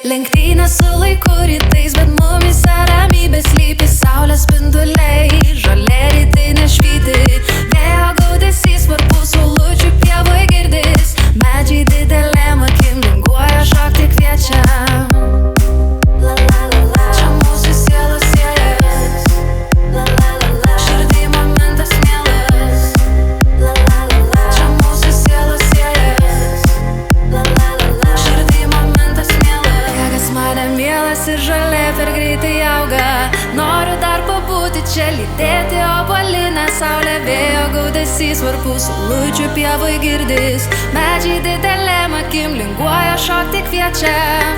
Lenktynės su laiku rytais, bet mumyse ramybė slypi. Saulės spinduliai, žolė rytinė švyti. Vėjo gaudesys, varpų saulučių pievoj girdis. Medžiai didelėm akim linguoja, šokti kviečia. Čia mūsų sielos siejas, širdį momentas mielas. Čia mūsų sielos siejas, širdį momentas mielas. Miegas mane mielas ir žolė per greitai auga. Noriu dar pabūti čia, lydėti obuolinę saulę. Vėjo gaudesys, varpų saulučių pievoj girdis. Medžiai didelėm akim linguoja, šokti kviečia.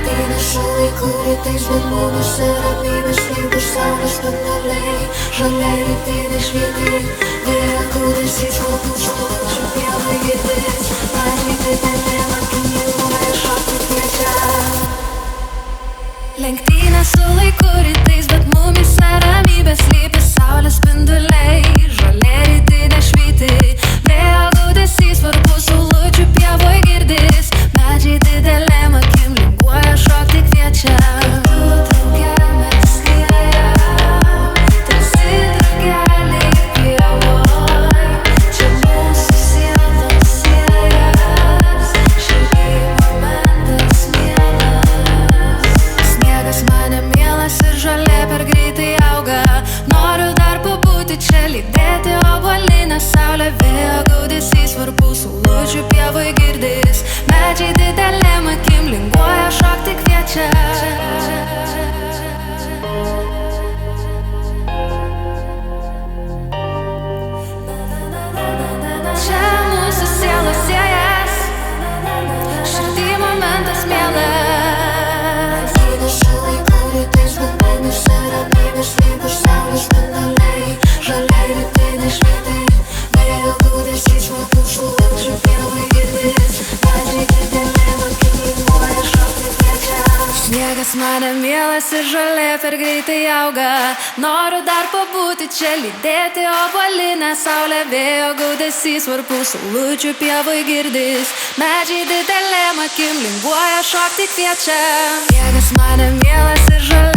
Lenktynės su laiku rytais, bet mumyse ramybė slypi. Saulės spinduliai, žolė rytinė švyti. Vėjo gaudesys, varpų saulučių pievoj girdis. Medžiai didelėm akim linguoja, šokti kviečia. Lenktynės su laiku rytais, bet mumyse ramybė slypi. Saulės spinduliai, žolė rytinė švyti. Vėjo gaudesys, varpų saulučių pievoj girdis. Medžiai didelėm akim linguoja, šokti kviečia. Kartu drauge mes skriejam, tarsi drugeliai pievoj. Čia mūsų sielos siejas, širdį momentas mielas. Sniegas mane mielas ir žolė per greitai auga. Noriu dar pabūti čia, lydėti obuolinę saulę. Vėjo gaudesys, varpų saulučių pievoj girdis. Medžiai didelėm akim linguoja, šokti kviečia. Čia mūsų sielos siejas, širdį momentas mielas. Lenktynės su laiku rytais, bet mumyse ramybė slypi. Saulės spinduliai, žolė rytinė švyti. Vėjo gaudesys, varpų saulučių pievoj girdis. Medžiai didelėm akim linguoja, šokti kviečia. Sniegas mane mielas ir žolė per greitai auga. Noriu dar pabūti čia, lydėti obuolinę saulę. Vėjo gaudesys, varpų saulučių pievoj girdis. Medžiai didelėm akim linguoja, šokti kviečia. Sniegas mane mielas ir žolė